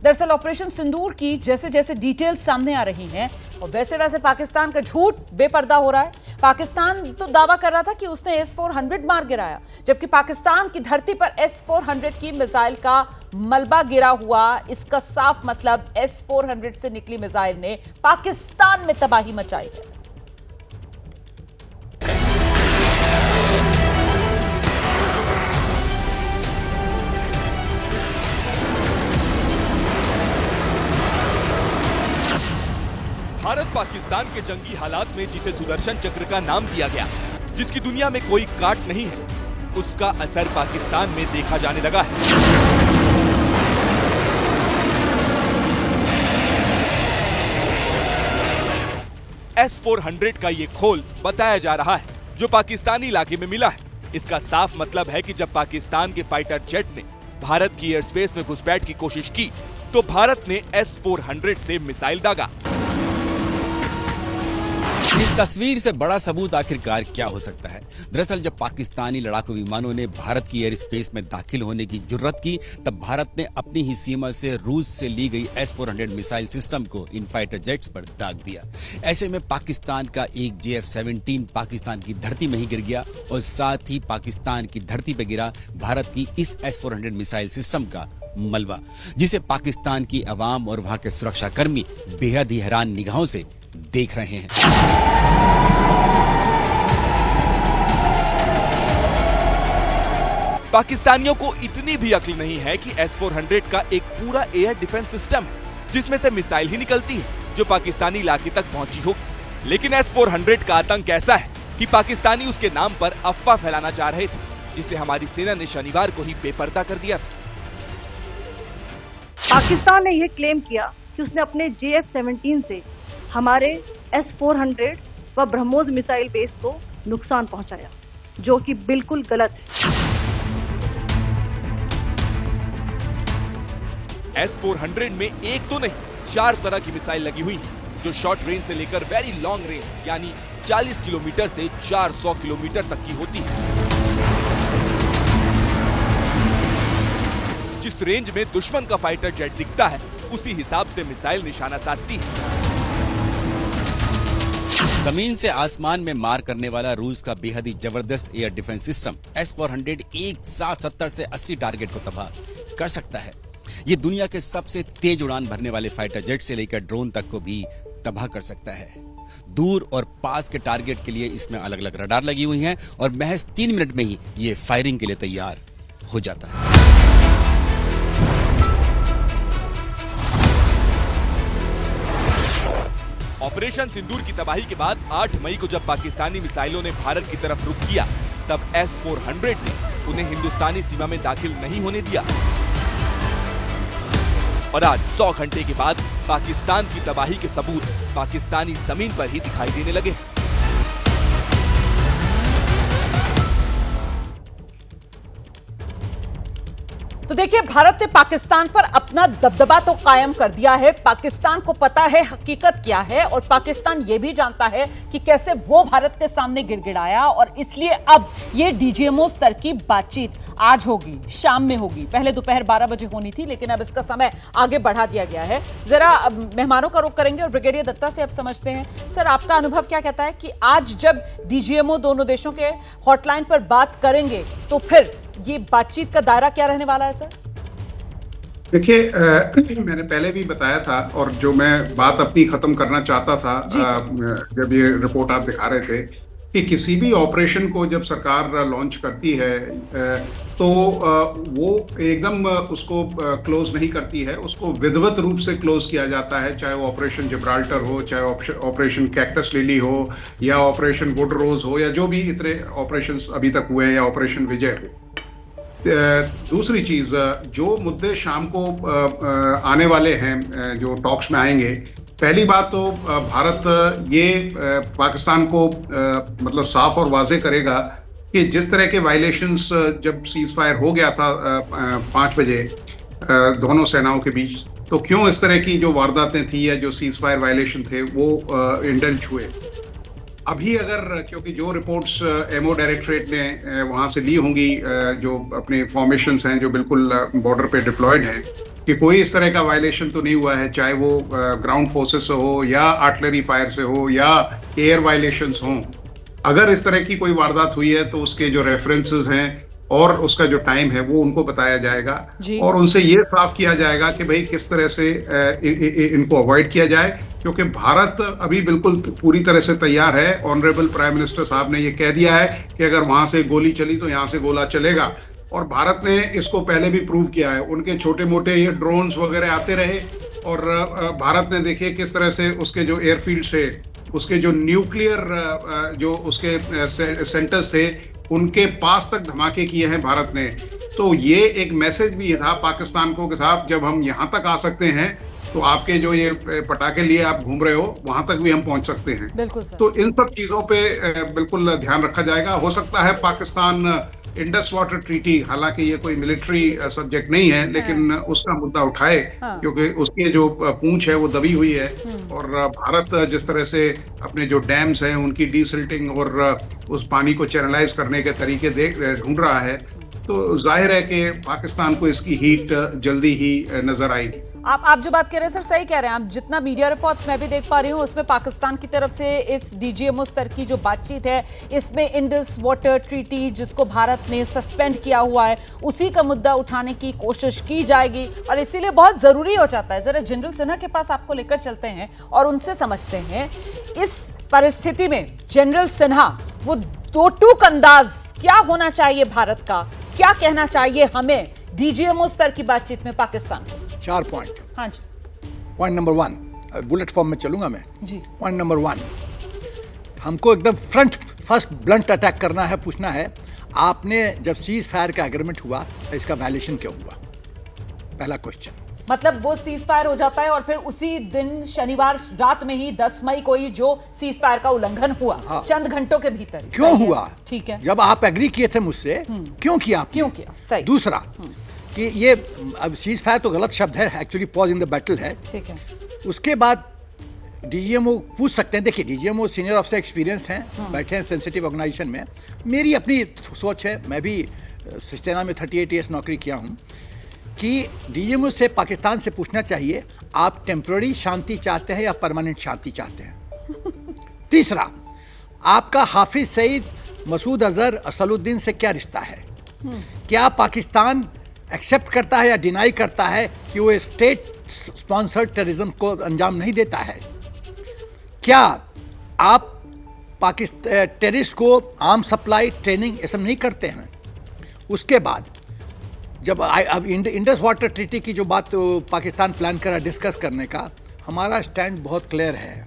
दरअसल ऑपरेशन सिंदूर की जैसे जैसे डिटेल्स सामने आ रही हैं और वैसे वैसे पाकिस्तान का झूठ बेपर्दा हो रहा है। पाकिस्तान तो दावा कर रहा था कि उसने S-400 मार गिराया, जबकि पाकिस्तान की धरती पर S-400 की मिसाइल का मलबा गिरा हुआ। इसका साफ मतलब S-400 से निकली मिसाइल ने पाकिस्तान में तबाही मचाई है। भारत पाकिस्तान के जंगी हालात में जिसे सुदर्शन चक्र का नाम दिया गया, जिसकी दुनिया में कोई काट नहीं है, उसका असर पाकिस्तान में देखा जाने लगा है। S-400 का ये खोल बताया जा रहा है जो पाकिस्तानी इलाके में मिला है। इसका साफ मतलब है कि जब पाकिस्तान के फाइटर जेट ने भारत की एयर स्पेस में घुसपैठ की कोशिश की तो भारत ने S-400 से मिसाइल दागा। इस तस्वीर से बड़ा सबूत आखिरकार क्या हो सकता है? दरअसल जब पाकिस्तानी लड़ाकू विमानों ने भारत की एयर स्पेस में दाखिल होने की जुर्रत की, तब भारत ने अपनी ही सीमा से रूस से ली गई S-400 मिसाइल सिस्टम को इन फाइटर जेट्स पर दाग दिया। ऐसे में पाकिस्तान का एक JF-17 पाकिस्तान की धरती में ही गिर गया और साथ ही पाकिस्तान की धरती पर गिरा भारत की इस S-400 मिसाइल सिस्टम का मलबा, जिसे पाकिस्तान की अवाम और वहां के सुरक्षा कर्मी बेहद ही हैरान निगाहों से देख रहे हैं। पाकिस्तानियों को इतनी भी अक्ल नहीं है कि S-400 का एक पूरा एयर डिफेंस सिस्टम है जिसमें से मिसाइल ही निकलती है जो पाकिस्तानी इलाके तक पहुंची होगी। लेकिन S-400 का आतंक ऐसा है कि पाकिस्तानी उसके नाम पर अफवाह फैलाना चाह रहे थे, जिसे हमारी सेना ने शनिवार को ही बेपर्दा कर दिया था। पाकिस्तान ने यह क्लेम किया कि उसने अपने JF-17 से हमारे S-400 व ब्रह्मोस मिसाइल बेस को नुकसान पहुंचाया, जो कि बिल्कुल गलत है। S-400 में एक तो नहीं 4 तरह की मिसाइल लगी हुई है, जो शॉर्ट रेंज से लेकर वेरी लॉन्ग रेंज यानी 40 किलोमीटर से 400 किलोमीटर तक की होती है। जिस रेंज में दुश्मन का फाइटर जेट दिखता है, उसी हिसाब से मिसाइल निशाना साधती है। जमीन से आसमान में मार करने वाला रूस का बेहद ही जबरदस्त एयर डिफेंस सिस्टम S-400 एक साथ 70 से 80 टारगेट को तबाह कर सकता है। ये दुनिया के सबसे तेज उड़ान भरने वाले फाइटर जेट से लेकर ड्रोन तक को भी तबाह कर सकता है। दूर और पास के टारगेट के लिए इसमें अलग अलग रडार लगी हुई हैं और महज 3 मिनट में ही ये फायरिंग के लिए तैयार हो जाता है। ऑपरेशन सिंदूर की तबाही के बाद 8 मई को जब पाकिस्तानी मिसाइलों ने भारत की तरफ रुख किया, तब S-400 ने उन्हें हिंदुस्तानी सीमा में दाखिल नहीं होने दिया। और आज 100 घंटे के बाद पाकिस्तान की तबाही के सबूत पाकिस्तानी जमीन पर ही दिखाई देने लगे। तो देखिए, भारत ने पाकिस्तान पर अपना दबदबा तो कायम कर दिया है। पाकिस्तान को पता है हकीकत क्या है और पाकिस्तान यह भी जानता है कि कैसे वो भारत के सामने गिड़गिड़ाया, और इसलिए अब ये DGMO स्तर की बातचीत आज होगी, शाम में होगी। पहले दोपहर 12 बजे होनी थी, लेकिन अब इसका समय आगे बढ़ा दिया गया है। जरा मेहमानों का रुख करेंगे और ब्रिगेडियर दत्ता से अब समझते हैं। सर, आपका अनुभव क्या कहता है कि आज जब DGMO दोनों देशों के हॉटलाइन पर बात करेंगे तो फिर ये बातचीत का दायरा क्या रहने वाला है? सर देखिए, मैंने पहले भी बताया था और जो मैं बात अपनी खत्म करना चाहता था जब ये रिपोर्ट आप दिखा रहे थे कि किसी भी ऑपरेशन को जब सरकार लॉन्च करती है तो वो एकदम उसको क्लोज नहीं करती है, उसको विधिवत रूप से क्लोज किया जाता है। चाहे वो ऑपरेशन जिब्राल्टर हो, चाहे ऑपरेशन कैक्टस लिली हो, या ऑपरेशन वुड रोज हो, या जो भी इतने ऑपरेशंस अभी तक हुए हैं, या ऑपरेशन विजय हो। दूसरी चीज, जो मुद्दे शाम को आने वाले हैं, जो टॉक्स में आएंगे, पहली बात तो भारत ये पाकिस्तान को मतलब साफ और वाजे करेगा कि जिस तरह के वायलेशंस जब सीज फायर हो गया था 5 बजे दोनों सेनाओं के बीच, तो क्यों इस तरह की जो वारदातें थी या जो सीज फायर वायलेशन थे वो इंडल्ज हुए। अभी अगर, क्योंकि जो रिपोर्ट्स एमओ डायरेक्टरेट ने वहाँ से ली होंगी, जो अपने फॉर्मेशंस हैं जो बिल्कुल बॉर्डर पे डिप्लॉयड हैं, कि कोई इस तरह का वायलेशन तो नहीं हुआ है, चाहे वो ग्राउंड फोर्सेस से हो या आर्टिलरी फायर से हो या एयर वायलेशंस हों। अगर इस तरह की कोई वारदात हुई है तो उसके जो रेफरेंसेस हैं और उसका जो टाइम है वो उनको बताया जाएगा और उनसे ये साफ किया जाएगा कि भाई किस तरह से इनको अवॉइड किया जाए, क्योंकि भारत अभी बिल्कुल पूरी तरह से तैयार है। ऑनरेबल प्राइम मिनिस्टर साहब ने ये कह दिया है कि अगर वहां से गोली चली तो यहाँ से गोला चलेगा, और भारत ने इसको पहले भी प्रूव किया है। उनके छोटे मोटे ये ड्रोन्स वगैरह आते रहे और भारत ने देखिए किस तरह से उसके जो एयरफील्ड से उसके जो न्यूक्लियर जो उसके सेंटर्स थे उनके पास तक धमाके किए हैं भारत ने। तो ये एक मैसेज भी था पाकिस्तान को कि साहब जब हम यहाँ तक आ सकते हैं तो आपके जो ये पटाखे लिए आप घूम रहे हो वहां तक भी हम पहुंच सकते हैं। बिल्कुल सर। तो इन सब चीजों पे बिल्कुल ध्यान रखा जाएगा। हो सकता है पाकिस्तान इंडस वाटर ट्रीटी, हालांकि ये कोई मिलिट्री सब्जेक्ट नहीं है, लेकिन उसका मुद्दा उठाए क्योंकि उसकी जो पूंछ है वो दबी हुई है और भारत जिस तरह से अपने जो डैम्स हैं उनकी डीसिल्टिंग और उस पानी को चैनलाइज करने के तरीके ढूंढ रहा है, तो जाहिर है कि पाकिस्तान को इसकी हीट जल्दी ही नजर आएगी। आप जो बात कह रहे हैं सर सही कह रहे हैं आप। जितना मीडिया रिपोर्ट्स मैं भी देख पा रही हूँ उसमें पाकिस्तान की तरफ से इस डीजीएमओ स्तर की जो बातचीत है इसमें इंडस वाटर ट्रीटी जिसको भारत ने सस्पेंड किया हुआ है उसी का मुद्दा उठाने की कोशिश की जाएगी और इसीलिए बहुत जरूरी हो जाता है। जरा जनरल सिन्हा के पास आपको लेकर चलते हैं और उनसे समझते हैं इस परिस्थिति में जनरल सिन्हा वो दो टूक अंदाज क्या होना चाहिए भारत का, क्या कहना चाहिए हमें डीजीएमओ स्तर की बातचीत में पाकिस्तान को? 4 पॉइंट। हाँ जी। पॉइंट नंबर 1, बुलेट फॉर्म में चलूंगा मैं जी। पॉइंट नंबर 1, हमको एकदम फर्स्ट ब्लंट अटैक करना है, पूछना है आपने जब सीज फायर का एग्रीमेंट हुआ तो इसका वायलेशन क्यों हुआ? पहला क्वेश्चन। मतलब वो सीज फायर हो जाता है और फिर उसी दिन शनिवार रात में ही 10 मई को ही जो सीज फायर का उल्लंघन हुआ चंद घंटों के भीतर क्यों हुआ? ठीक है, जब आप एग्री किए थे मुझसे क्यों किया? सही। दूसरा कि ये अब सीज फायर तो गलत शब्द है, actually pause in the battle है। ठीक है। उसके बाद डीजीएमओ पूछ सकते हैं, देखिए डीजीएमओ सीनियर ऑफिसर एक्सपीरियंस हैं, बैठे हैं सेंसिटिव ऑर्गेनाइजेशन में। मेरी अपनी सोच है, मैं भी सेना में 38 ईयर्स नौकरी किया हूँ, कि डीजीएमओ से पाकिस्तान से पूछना चाहिए आप टेम्पररी शांति चाहते हैं या परमानेंट शांति चाहते हैं। तीसरा, आपका हाफिज सईद, मसूद अजहर, असदुद्दीन से क्या रिश्ता है? क्या पाकिस्तान एक्सेप्ट करता है या डिनाई करता है कि वो स्टेट स्पॉन्सर्ड टेररिज्म को अंजाम नहीं देता है? क्या आप पाकिस्तान टेररिस्ट को आर्म सप्लाई, ट्रेनिंग ये सब नहीं करते हैं? उसके बाद जब अब इंडस वाटर ट्रीटी की जो बात पाकिस्तान प्लान कर रहा है डिस्कस करने का, हमारा स्टैंड बहुत क्लियर है।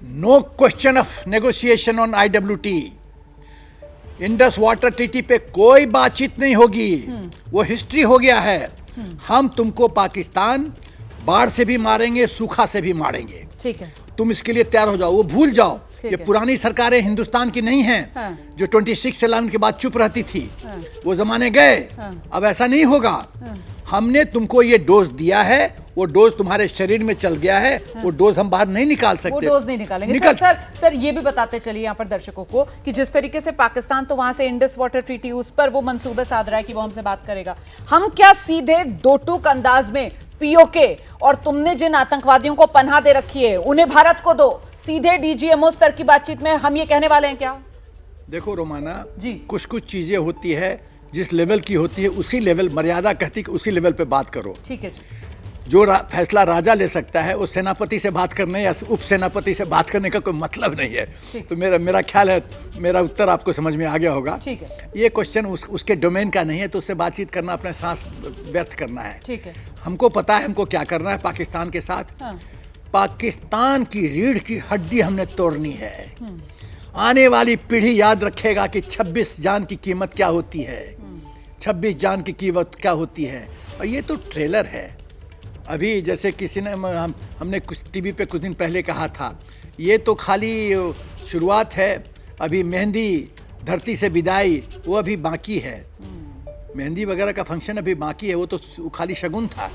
No question of negotiation on IWT। Indus Water Treaty पे कोई बातचीत नहीं होगी, वो हिस्ट्री हो गया है। हम तुमको पाकिस्तान बाढ़ से भी मारेंगे, सूखा से भी मारेंगे। ठीक है, तुम इसके लिए तैयार हो जाओ, वो भूल जाओ। ये पुरानी सरकारें हिंदुस्तान की नहीं हैं। जो 26 इलेवन के बाद चुप रहती थी, वो जमाने गए। अब ऐसा नहीं होगा। हमने तुमको ये डोज दिया है, वो डोज तुम्हारे शरीर में चल गया है, वो डोज हम बाहर नहीं निकाल सकते। वो डोज नहीं निकालेंगे। सर ये भी बताते चलिए यहाँ पर दर्शकों को कि जिस तरीके से पाकिस्तान तो वहां से इंडस वाटर ट्रीटी उस पर वो मंसूबे साध रहा है कि वो हमसे बात करेगा, हम क्या सीधे दो टूक अंदाज में पीओके और तुमने जिन आतंकवादियों को पनाह दे रखी है उन्हें भारत को दो, सीधे डीजीएमओ स्तर की बातचीत में हम ये कहने वाले हैं क्या? देखो रोमाना जी, कुछ चीजें होती है जिस लेवल की होती है उसी लेवल, मर्यादा कहती कि उसी लेवल पे बात करो। ठीक है जी। जो फैसला राजा ले सकता है उस सेनापति से बात करने या उप सेनापति से बात करने का कोई मतलब नहीं है। तो मेरा ख्याल है मेरा उत्तर आपको समझ में आ गया होगा। ठीक है। ये क्वेश्चन उसके डोमेन का नहीं है, तो उससे बातचीत करना अपने सांस व्यर्थ करना है। ठीक है। हमको पता है हमको क्या करना है पाकिस्तान के साथ। पाकिस्तान की रीढ़ की हड्डी हमने तोड़नी है। आने वाली पीढ़ी याद रखेगा कि 26 जान की कीमत क्या होती है, 26 जान की कीमत क्या होती है। और ये तो ट्रेलर है। अभी जैसे किसी ने हमने कुछ टीवी पे कुछ दिन पहले कहा था, ये तो खाली शुरुआत है, अभी मेहंदी, धरती से विदाई वो अभी बाकी है। मेहंदी वगैरह का फंक्शन अभी बाकी है, वो तो खाली शगुन था।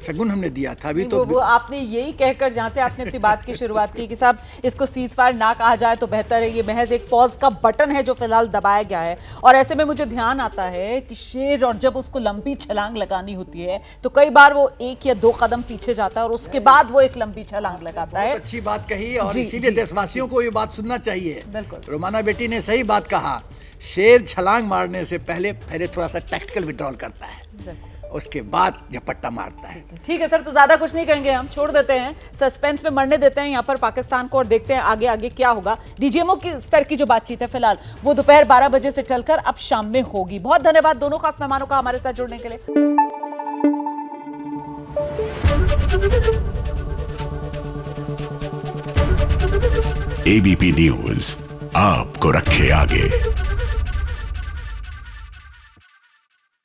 शगुन हमने दिया था। अभी नहीं, तो वो आपने यही कहकर जहां से आपने अपनी बात की शुरुआत की कि साहब इसको सीज फायर ना कहा जाए तो बेहतर है, ये महज एक पॉज का बटन है जो फिलहाल दबाया गया है। और ऐसे में मुझे ध्यान आता है कि शेर और जब उसको लंबी छलांग लगानी होती है तो कई बार वो 1 या 2 कदम पीछे जाता है और उसके बाद वो एक लंबी छलांग लगाता है। बहुत अच्छी बात कही और जी, इसीलिए जी, देशवासियों को ये बात सुनना चाहिए। बिल्कुल। रोमाना बेटी ने सही बात कहा, शेर छलांग मारने से पहले थोड़ा सा टैक्टिकल विड्रॉल करता है, उसके बाद झपट्टा मारता है। ठीक है सर, तो ज्यादा कुछ नहीं कहेंगे, हम छोड़ देते हैं, सस्पेंस में मरने देते हैं यहाँ पर पाकिस्तान को और देखते हैं आगे आगे क्या होगा। डीजीएमओ की स्तर की जो बातचीत है फिलहाल वो दोपहर 12 बजे से चलकर अब शाम में होगी। बहुत धन्यवाद दोनों खास मेहमानों का हमारे साथ जुड़ने के लिए। एबीपी न्यूज आपको रखे आगे।